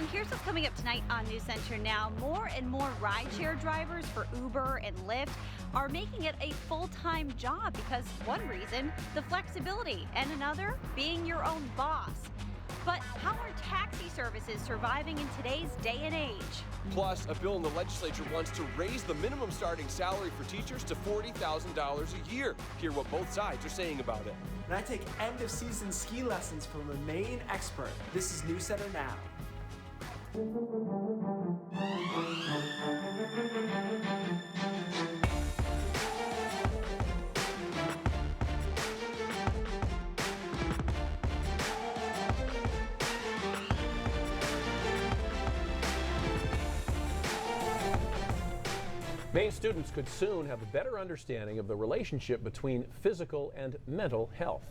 and here's what's coming up tonight on News Center Now. More and more rideshare drivers for Uber and Lyft are making it a full-time job because one reason, the flexibility, and another, being your own boss. But how are taxi services surviving in today's day and age? Plus, a bill in the legislature wants to raise the minimum starting salary for teachers to $40,000 a year. Hear what both sides are saying about it. And I take end-of-season ski lessons from a Maine expert. This is News Center Now. Maine students could soon have a better understanding of the relationship between physical and mental health.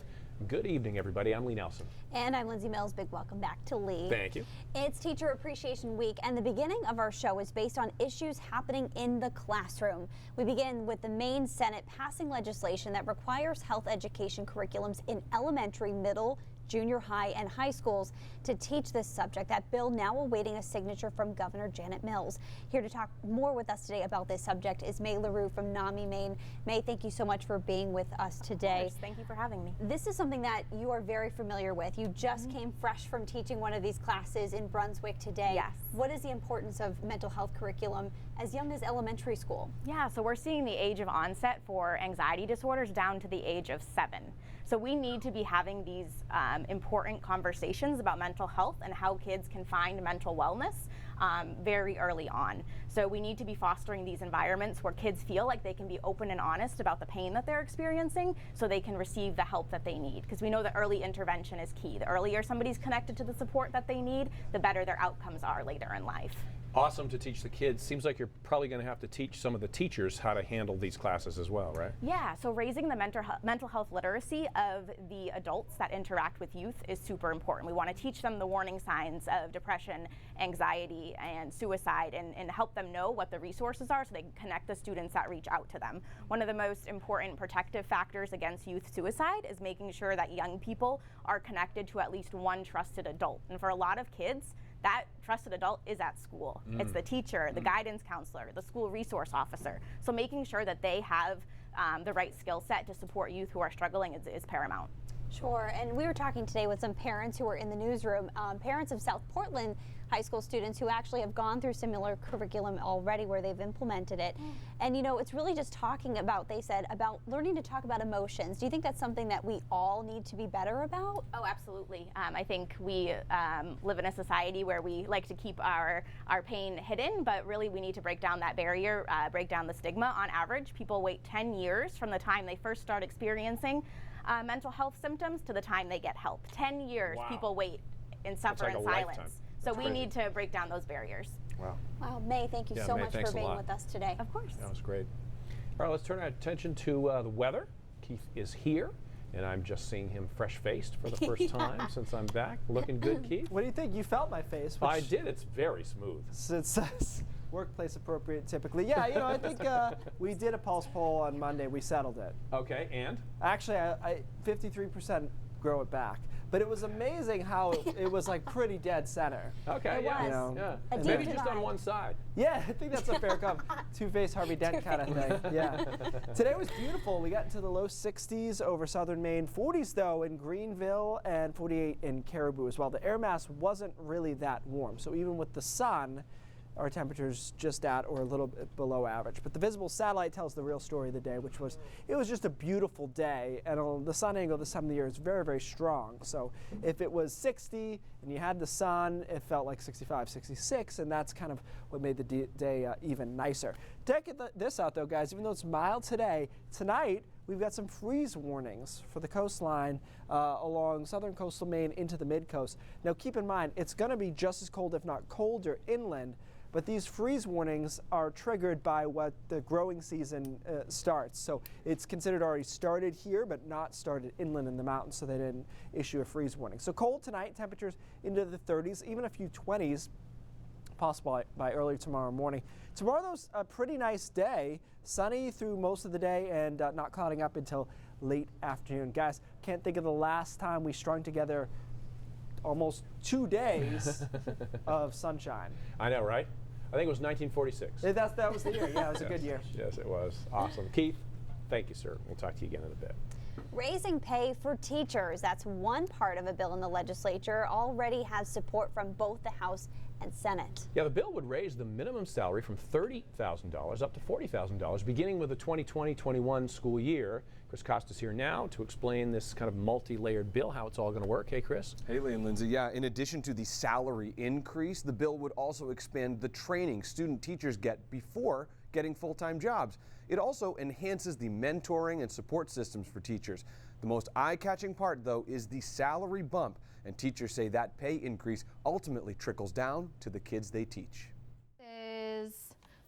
Good evening, everybody. I'm Lee Nelson. And I'm Lindsay Mills. Big welcome back to Lee. Thank you. It's Teacher Appreciation Week, and the beginning of our show is based on issues happening in the classroom. We begin with the Maine Senate passing legislation that requires health education curriculums in elementary, middle, junior high, and high schools to teach this subject. That bill now awaiting a signature from Governor Janet Mills. Here to talk more with us today about this subject is May LaRue from NAMI, Maine. May, thank you so much for being with us today. Of course. Thank you for having me. This is something that you are very familiar with. You just came fresh from teaching one of these classes in Brunswick today. Yes. What is the importance of mental health curriculum as young as elementary school? Yeah, so we're seeing the age of onset for anxiety disorders down to the age of 7. So we need to be having these important conversations about mental health and how kids can find mental wellness very early on. So we need to be fostering these environments where kids feel like they can be open and honest about the pain that they're experiencing so they can receive the help that they need. Because we know that early intervention is key. The earlier somebody's connected to the support that they need, the better their outcomes are later in life. Awesome to teach the kids. Seems like you're probably going to have to teach some of the teachers how to handle these classes as well, right? Yeah, so raising the mental health literacy of the adults that interact with youth is super important. We want to teach them the warning signs of depression, anxiety, and suicide, and help them know what the resources are so they can connect the students that reach out to them. One of the most important protective factors against youth suicide is making sure that young people are connected to at least one trusted adult. And for a lot of kids, that trusted adult is at school. It's the teacher, the guidance counselor, the school resource officer. So making sure that they have the right skill set to support youth who are struggling is paramount. Sure, and we were talking today with some parents who were in the newsroom, parents of South Portland high school students who actually have gone through similar curriculum already where they've implemented it. And you know, it's really just talking about, they said, about learning to talk about emotions. Do you think that's something that we all need to be better about? Oh, absolutely. I think we live in a society where we like to keep our pain hidden, but really we need to break down that barrier, break down the stigma. On average, people wait 10 years from the time they first start experiencing mental health symptoms to the time they get help. 10 years people wait and suffer in silence. Lifetime. So we need to break down those barriers. Wow. Wow, May, thank you so May, much for being with us today. Of course. That was great. All right, let's turn our attention to the weather. Keith is here, and I'm just seeing him fresh-faced for the first time since I'm back. Looking good, Keith. What do you think? You felt my face. I did. It's very smooth. It says workplace appropriate typically. Yeah, you know, I think we did a pulse poll on Monday. We settled it. Okay, and? Actually, I 53% grow it back. But it was amazing how it was like pretty dead center. Okay, It yeah. was. You know, Yeah. A Maybe deep just on divide. one side. Yeah, I think that's a fair comment. Two-faced Harvey Dent kind of thing. Yeah. Today was beautiful. We got into the low 60s over southern Maine. 40s though in Greenville and 48 in Caribou as well. The air mass wasn't really that warm. So even with the sun, our temperatures just at or a little bit below average. But the visible satellite tells the real story of the day, which was it was just a beautiful day, and the sun angle this time of the year is very, very strong. So if it was 60 and you had the sun, it felt like 65, 66, and that's kind of what made the day even nicer. Check this out though, guys. Even though it's mild today, tonight we've got some freeze warnings for the coastline along southern coastal Maine into the mid-coast. Now keep in mind, it's going to be just as cold, if not colder, inland. But these freeze warnings are triggered by what the growing season starts. So it's considered already started here, but not started inland in the mountains, so they didn't issue a freeze warning. So cold tonight, temperatures into the 30s, even a few 20s, possible by early tomorrow morning. Tomorrow, though, a pretty nice day. Sunny through most of the day and not clouding up until late afternoon. Guys, can't think of the last time we strung together almost 2 days of sunshine. I know, right? I think it was 1946. That was the year. Yeah, it was a good year. Yes, it was. Awesome. Keith, thank you, sir. We'll talk to you again in a bit. Raising pay for teachers. That's one part of a bill in the legislature. Already has support from both the House and Senate. Yeah, the bill would raise the minimum salary from $30,000 up to $40,000 beginning with the 2020-21 school year. Chris Costa's here now to explain this kind of multi-layered bill, how it's all going to work. Hey, Chris. Hey, Lee and Lindsay. Yeah, in addition to the salary increase, the bill would also expand the training student teachers get before getting full-time jobs. It also enhances the mentoring and support systems for teachers. The most eye-catching part, though, is the salary bump, and teachers say that pay increase ultimately trickles down to the kids they teach. Is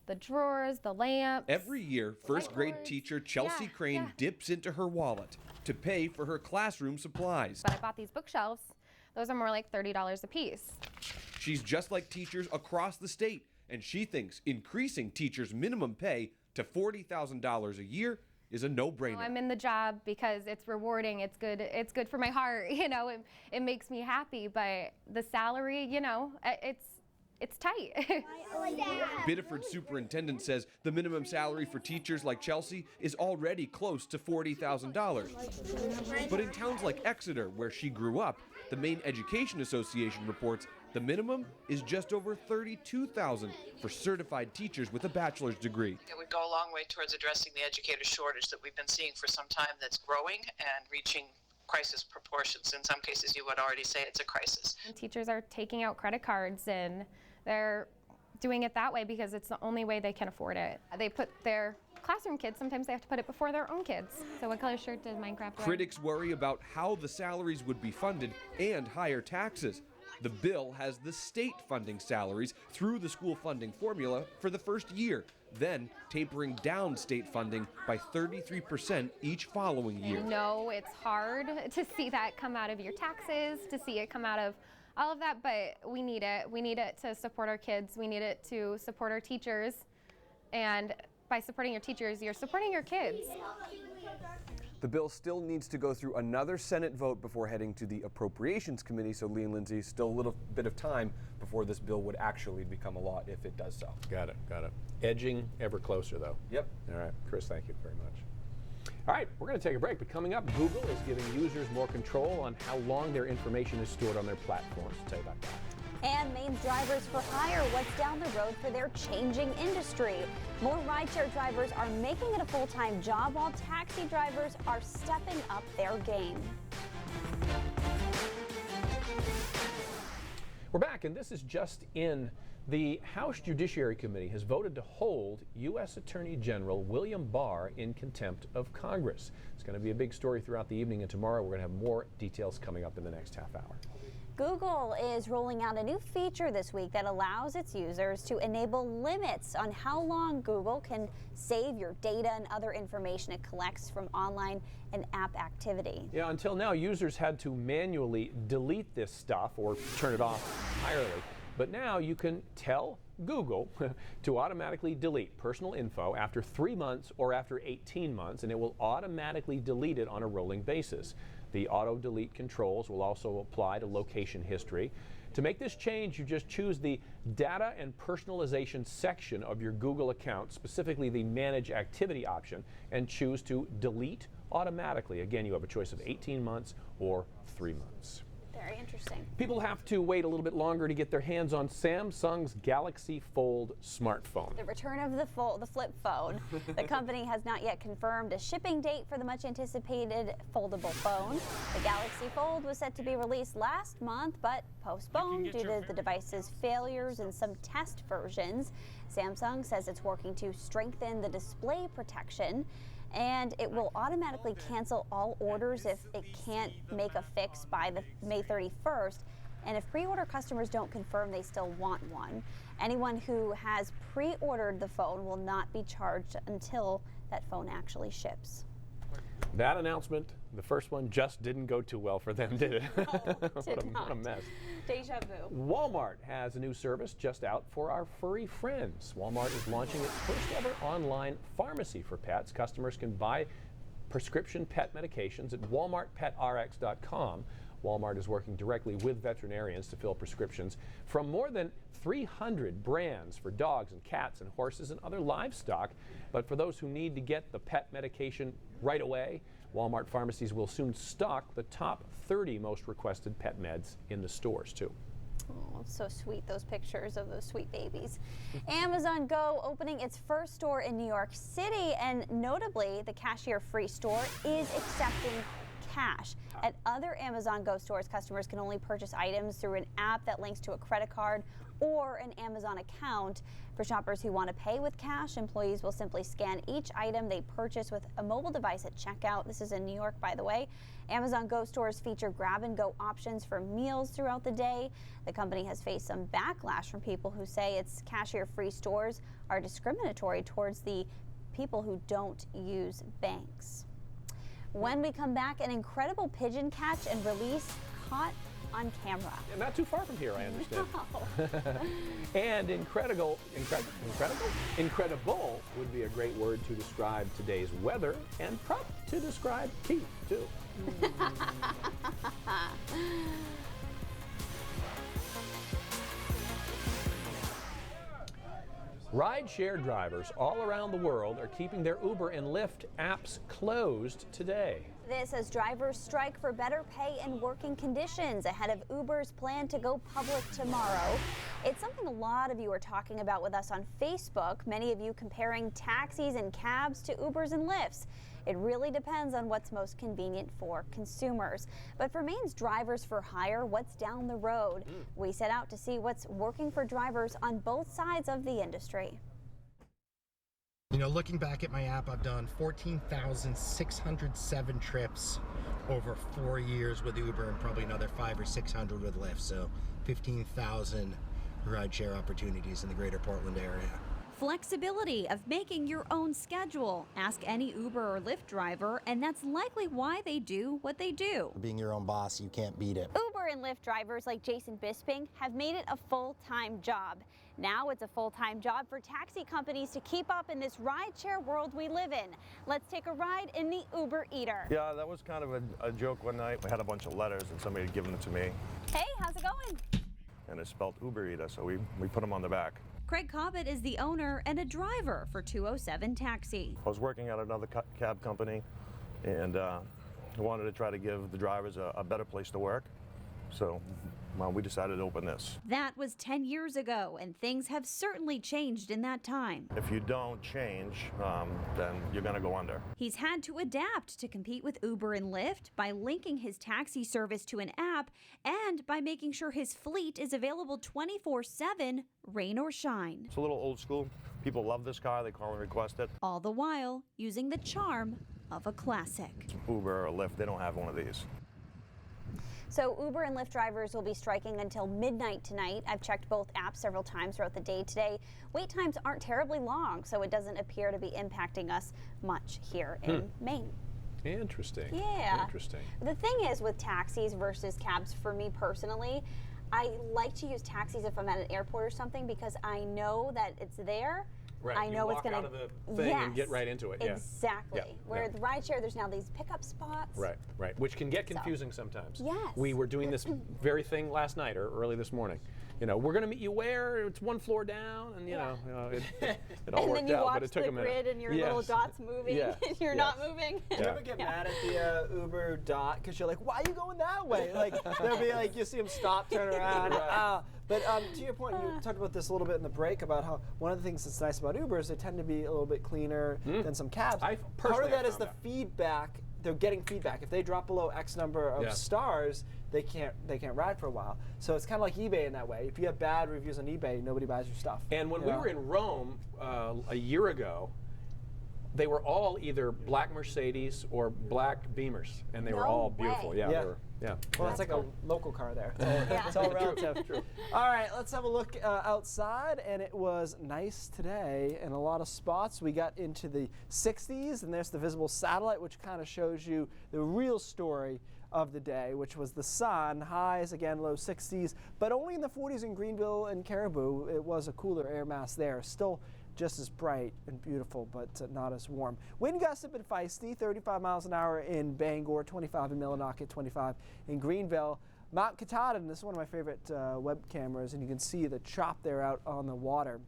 the drawers, the lamps. Every year, first grade teacher Chelsea Crane dips into her wallet to pay for her classroom supplies. But I bought these bookshelves. Those are more like $30 a piece. She's just like teachers across the state, and she thinks increasing teachers' minimum pay to $40,000 a year is a no-brainer. I'm in the job because it's rewarding, it's good for my heart, it makes me happy, but the salary, it's tight. Biddeford superintendent says the minimum salary for teachers like Chelsea is already close to $40,000. But in towns like Exeter, where she grew up, the Maine Education Association reports the minimum is just over $32,000 for certified teachers with a bachelor's degree. It would go a long way towards addressing the educator shortage that we've been seeing for some time that's growing and reaching crisis proportions. In some cases, you would already say it's a crisis. And teachers are taking out credit cards and they're doing it that way because it's the only way they can afford it. They put their classroom kids, sometimes they have to put it before their own kids. So what color shirt does Minecraft wear? Critics worry about how the salaries would be funded and higher taxes. The bill has the state funding salaries through the school funding formula for the first year, then tapering down state funding by 33% each following year. No, it's hard to see that come out of your taxes, to see it come out of all of that, but we need it. We need it to support our kids. We need it to support our teachers. And by supporting your teachers, you're supporting your kids. The bill still needs to go through another Senate vote before heading to the Appropriations Committee, so Lee and Lindsay, still a little bit of time before this bill would actually become a law if it does so. Got it. Edging ever closer, though. Yep. All right, Chris, thank you very much. All right, we're going to take a break, but coming up, Google is giving users more control on how long their information is stored on their platforms. I'll tell you about that. And Maine's drivers for hire, what's down the road for their changing industry. More rideshare drivers are making it a full-time job while taxi drivers are stepping up their game. We're back, and this is just in. The House Judiciary Committee has voted to hold U.S. Attorney General William Barr in contempt of Congress. It's going to be a big story throughout the evening, and tomorrow we're going to have more details coming up in the next half hour. Google is rolling out a new feature this week that allows its users to enable limits on how long Google can save your data and other information it collects from online and app activity. Yeah, until now, users had to manually delete this stuff or turn it off entirely. But now you can tell Google to automatically delete personal info after 3 months or after 18 months, and it will automatically delete it on a rolling basis. The auto-delete controls will also apply to location history. To make this change, you just choose the Data and Personalization section of your Google account, specifically the Manage Activity option, and choose to delete automatically. Again, you have a choice of 18 months or 3 months. Very interesting. People have to wait a little bit longer to get their hands on Samsung's Galaxy Fold smartphone. The return of the flip phone. The company has not yet confirmed a shipping date for the much anticipated foldable phone. The Galaxy Fold was set to be released last month, but postponed due to the device's failures in some test versions. Samsung says it's working to strengthen the display protection, and it will automatically cancel all orders if it can't make a fix by the May 31st. And if pre-order customers don't confirm they still want one, anyone who has pre-ordered the phone will not be charged until that phone actually ships. That announcement, the first one, just didn't go too well for them, did it? No, What a mess. Deja vu. Walmart has a new service just out for our furry friends. Walmart is launching its first ever online pharmacy for pets. Customers can buy prescription pet medications at walmartpetrx.com Walmart is working directly with veterinarians to fill prescriptions from more than 300 brands for dogs and cats and horses and other livestock. But for those who need to get the pet medication right away, Walmart pharmacies will soon stock the top 30 most requested pet meds in the stores, too. Oh, it's so sweet, those pictures of those sweet babies. Amazon Go opening its first store in New York City, and notably, the cashier-free store is accepting cash. At other Amazon Go stores, customers can only purchase items through an app that links to a credit card or an Amazon account. For shoppers who want to pay with cash, employees will simply scan each item they purchase with a mobile device at checkout. This is in New York, by the way. Amazon Go stores feature grab-and-go options for meals throughout the day. The company has faced some backlash from people who say its cashier-free stores are discriminatory towards the people who don't use banks. When we come back, an incredible pigeon catch and release caught on camera. And not too far from here, I understand. No. And incredible would be a great word to describe today's weather, and prop to describe teeth, too. Rideshare drivers all around the world are keeping their Uber and Lyft apps closed today. This as drivers strike for better pay and working conditions ahead of Uber's plan to go public tomorrow. It's something a lot of you are talking about with us on Facebook, many of you comparing taxis and cabs to Ubers and Lyfts. It really depends on what's most convenient for consumers. But for Maine's drivers for hire, what's down the road? We set out to see what's working for drivers on both sides of the industry. You know, looking back at my app, I've done 14,607 trips over 4 years with Uber and probably another 500 or 600 with Lyft. So 15,000 rideshare opportunities in the greater Portland area. Flexibility of making your own schedule. Ask any Uber or Lyft driver, and that's likely why they do what they do. Being your own boss, you can't beat it. Uber and Lyft drivers like Jason Bisping have made it a full-time job. Now it's a full-time job for taxi companies to keep up in this rideshare world we live in. Let's take a ride in the Uber Eater. Yeah, that was kind of a joke one night. We had a bunch of letters and somebody had given them to me. Hey, how's it going? And it's spelled Uber Eater, so we put them on the back. Craig Cobbett is the owner and a driver for 207 Taxi. I was working at another cab company and wanted to try to give the drivers a better place to work. So we decided to open this. That was 10 years ago, and things have certainly changed in that time. If you don't change, then you're going to go under. He's had to adapt to compete with Uber and Lyft by linking his taxi service to an app and by making sure his fleet is available 24/7, rain or shine. It's a little old school. People love this car. They call and request it. All the while using the charm of a classic. Uber or Lyft, they don't have one of these. So Uber and Lyft drivers will be striking until midnight tonight. I've checked both apps several times throughout the day today. Wait times aren't terribly long, so it doesn't appear to be impacting us much here in Maine. Interesting. Yeah. Interesting. The thing is with taxis versus cabs, for me personally, I like to use taxis if I'm at an airport or something because I know that it's there. Right. I know you it's walk going out of the thing and get right into it. Exactly. Yeah. Where Yeah. the rideshare, there's now these pickup spots. Right, right. Which can get confusing sometimes. Yes. We were doing this very thing last night or early this morning. You know, we're going to meet you where? It's one floor down, and you know, it all and worked then you out, watch but it took the a minute. grid and your little dots moving and you're not moving. Do you ever get mad at the Uber dot because you're like, why are you going that way? Like they'll be like, you see them stop, turn around. But to your point, you talked about this a little bit in the break about how one of the things that's nice about Uber is they tend to be a little bit cleaner than some cabs. Part of that is the feedback. They're getting feedback. If they drop below X number of stars, they can't ride for a while. So it's kind of like eBay in that way. If you have bad reviews on eBay, nobody buys your stuff. And when we were in Rome a year ago, they were all either black Mercedes or black Beamers, and they were all beautiful. Yeah. They were, Well, that's like a local car there. It's all relative. True. All right, let's have a look outside, and it was nice today in a lot of spots. We got into the 60s, and there's the visible satellite, which kind of shows you the real story of the day, which was the sun. Highs, again, low 60s, but only in the 40s in Greenville and Caribou. It was a cooler air mass there. Still just as bright and beautiful, but not as warm. Wind gusts have been feisty, 35 miles an hour in Bangor, 25 in Millinocket, 25 in Greenville. Mount Katahdin, this is one of my favorite web cameras, and you can see the chop there out on the water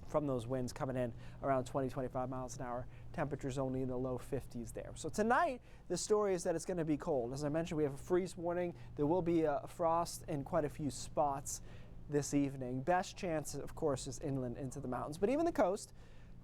from those winds coming in around 20-25 miles an hour. Temperatures only in the low 50s there. So tonight, the story is that it's going to be cold. As I mentioned, we have a freeze warning. There will be a frost in quite a few spots this evening. Best chance, of course, is inland into the mountains. But even the coast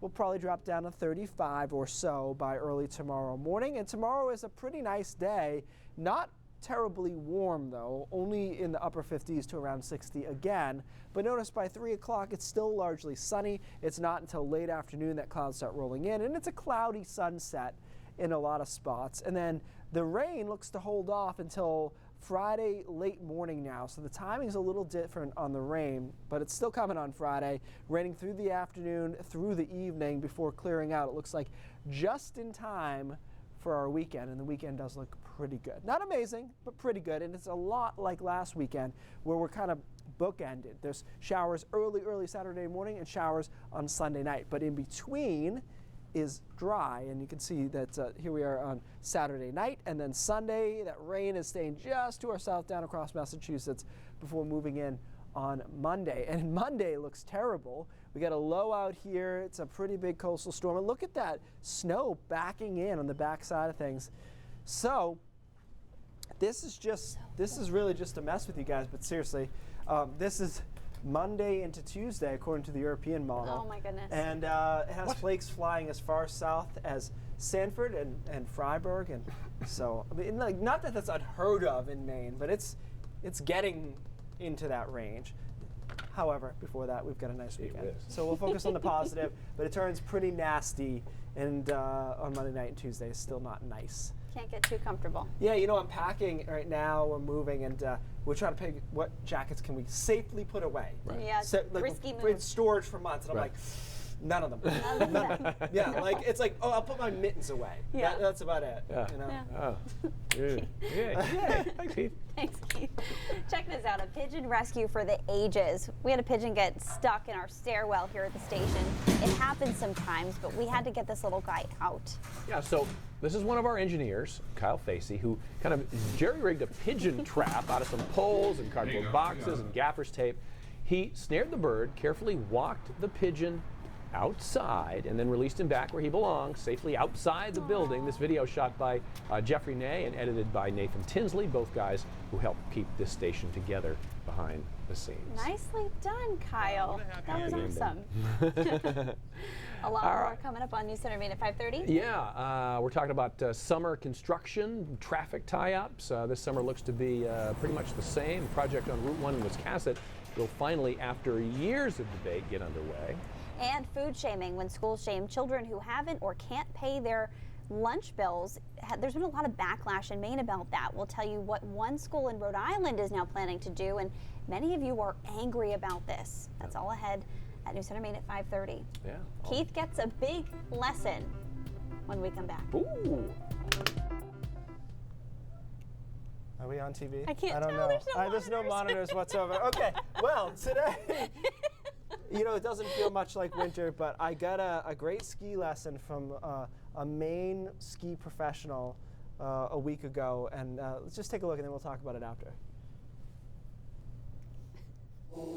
will probably drop down to 35 or so by early tomorrow morning. And tomorrow is a pretty nice day. Not terribly warm, though, only in the upper 50s to around 60 again. But notice by 3 o'clock, it's still largely sunny. It's not until late afternoon that clouds start rolling in, and it's a cloudy sunset in a lot of spots. And then the rain looks to hold off until Friday late morning now, so the timing's a little different on the rain, but it's still coming on Friday, raining through the afternoon, through the evening before clearing out. It looks like just in time for our weekend, and the weekend does look pretty good. Not amazing, but pretty good, and it's a lot like last weekend where we're kind of bookended. There's showers early Saturday morning and showers on Sunday night, but in between is dry, and you can see that here we are on Saturday night, and then Sunday that rain is staying just to our south down across Massachusetts before moving in on Monday. And Monday looks terrible. We got a low out here. It's a pretty big coastal storm, and look at that snow backing in on the backside of things. So this is really just a mess with you guys, but seriously, this is Monday into Tuesday, according to the European model. Oh my goodness. And it has flakes flying as far south as Sanford and Freiburg, and so I mean, like, not that that's unheard of in Maine, but it's getting into that range. However, before that, we've got a nice weekend. So we'll focus on the positive, but it turns pretty nasty, and on Monday night and Tuesday is still not nice. Can't get too comfortable. Yeah, you know, I'm packing right now. We're moving, and we're trying to pick what jackets can we safely put away. Right. Yeah, so, like, risky move. we're in storage for months, and I'm like, none of them. None of them. Yeah, like it's like, oh, I'll put my mittens away. Yeah. That's about it. Yeah. You know? Oh, good. Yeah. Thanks, Keith. Thanks, Keith. Check this out, a pigeon rescue for the ages. We had a pigeon get stuck in our stairwell here at the station. It happens sometimes, but we had to get this little guy out. Yeah, so this is one of our engineers, Kyle Facey, who kind of jerry-rigged a pigeon trap out of some poles and cardboard boxes and gaffer's tape. He snared the bird, carefully walked the pigeon outside, and then released him back where he belongs, safely outside the building. This video shot by Jeffrey Ney and edited by Nathan Tinsley, both guys who helped keep this station together behind the scenes. Nicely done, Kyle. That was awesome. A lot more coming up on News Center Maine at 5:30. Yeah, we're talking about summer construction, traffic tie-ups. This summer looks to be pretty much the same. Project on Route 1 in Wiscasset will finally, after years of debate, get underway. And food shaming, when schools shame children who haven't or can't pay their lunch bills. There's been a lot of backlash in Maine about that. We'll tell you what one school in Rhode Island is now planning to do, and many of you are angry about this. That's all ahead at News Center Maine at 5:30. Yeah. Keith gets a big lesson when we come back. Ooh. Are we on TV? I can't I don't tell. know. There's no There's no monitors whatsoever. Okay, well, today, you know, it doesn't feel much like winter, but I got a great ski lesson from a Maine ski professional a week ago, and let's just take a look and then we'll talk about it after. Oh,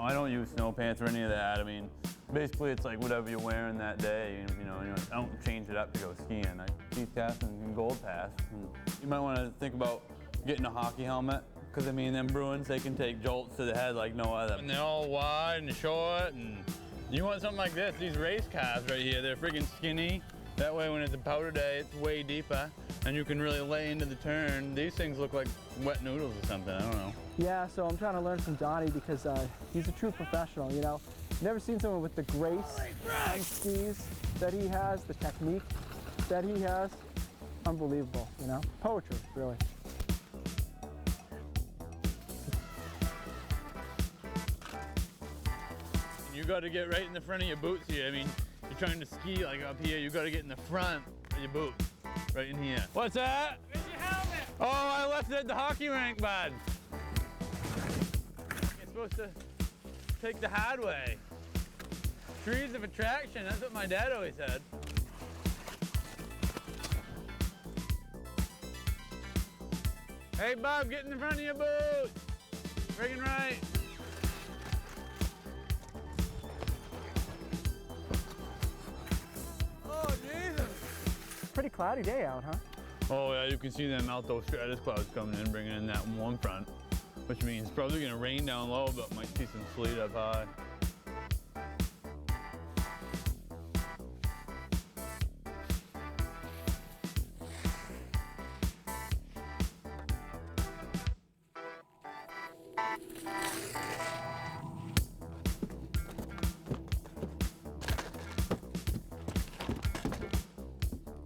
I don't use snow pants or any of that. I mean, basically it's like whatever you're wearing that day. You know, I don't change it up to go skiing. I Keith Cass and Gold Pass. And you might want to think about getting a hockey helmet, because I mean, them Bruins, they can take jolts to the head like no other. And they're all wide and short, and you want something like this. These race cars right here, they're freaking skinny. That way when it's a powder day, it's way deeper, and you can really lay into the turn. These things look like wet noodles or something, I don't know. Yeah, so I'm trying to learn from Donnie because he's a true professional, you know. Never seen someone with the grace on skis that he has, the technique that he has. Unbelievable, you know. Poetry, really. You got to get right in the front of your boots here. I mean, you're trying to ski like up here, you got to get in the front of your boots, right in here. What's that? Where's your helmet? Oh, I left it at the hockey rink, bud. supposed to take the hard way. Trees of attraction, that's what my dad always said. Hey Bob, get in the front of your boot. Friggin' right. Oh, Jesus. Pretty cloudy day out, huh? Oh yeah, you can see them alto stratus clouds coming in, bringing in that warm front, which means it's probably gonna rain down low, but might see some sleet up high.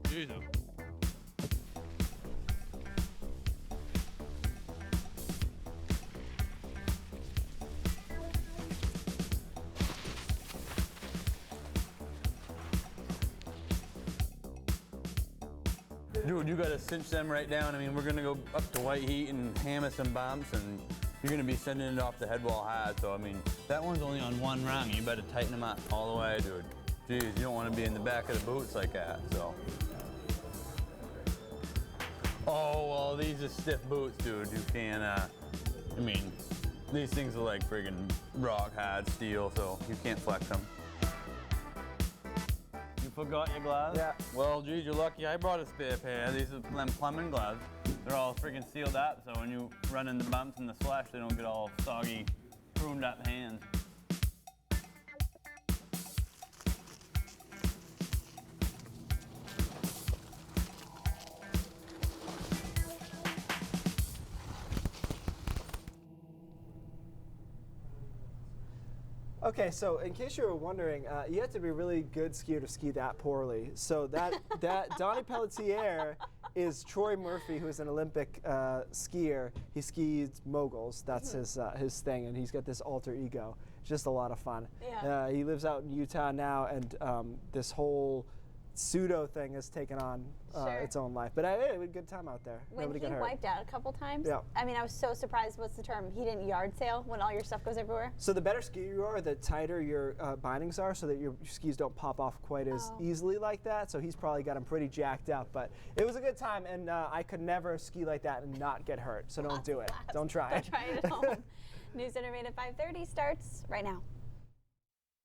Jesus. Dude, you gotta cinch them right down. I mean, we're gonna go up to white heat and hammer some bumps, and you're gonna be sending it off the head wall hard. So, I mean, that one's only on one rung. You better tighten them up all the way, dude. Jeez, you don't wanna be in the back of the boots like that, so. Oh, well, these are stiff boots, dude. You can't, I mean, these things are like friggin' rock hard steel, so you can't flex them. You forgot your gloves? Yeah. Well, geez, you're lucky I brought a spare pair. These are them plumbing gloves. They're all friggin' sealed up, so when you run in the bumps and the slush, they don't get all soggy, pruned up hands. Okay, so in case you were wondering, you have to be a really good skier to ski that poorly. So that Donnie Pelletier is Troy Murphy, who's an Olympic skier. He skis moguls. That's his thing, and he's got this alter ego. It's just a lot of fun. Yeah. He lives out in Utah now, and this whole pseudo thing has taken on its own life. But I had a good time out there. When Nobody he got hurt. wiped out a couple times, Yeah. I mean, I was so surprised. What's the term? He didn't yard sail when all your stuff goes everywhere? So the better skier you are, the tighter your bindings are, so that your skis don't pop off quite as easily like that. So he's probably got them pretty jacked up. But it was a good time, and I could never ski like that and not get hurt. So don't do it. Don't try it. Don't try it at home. News Center Main at 5:30 starts right now.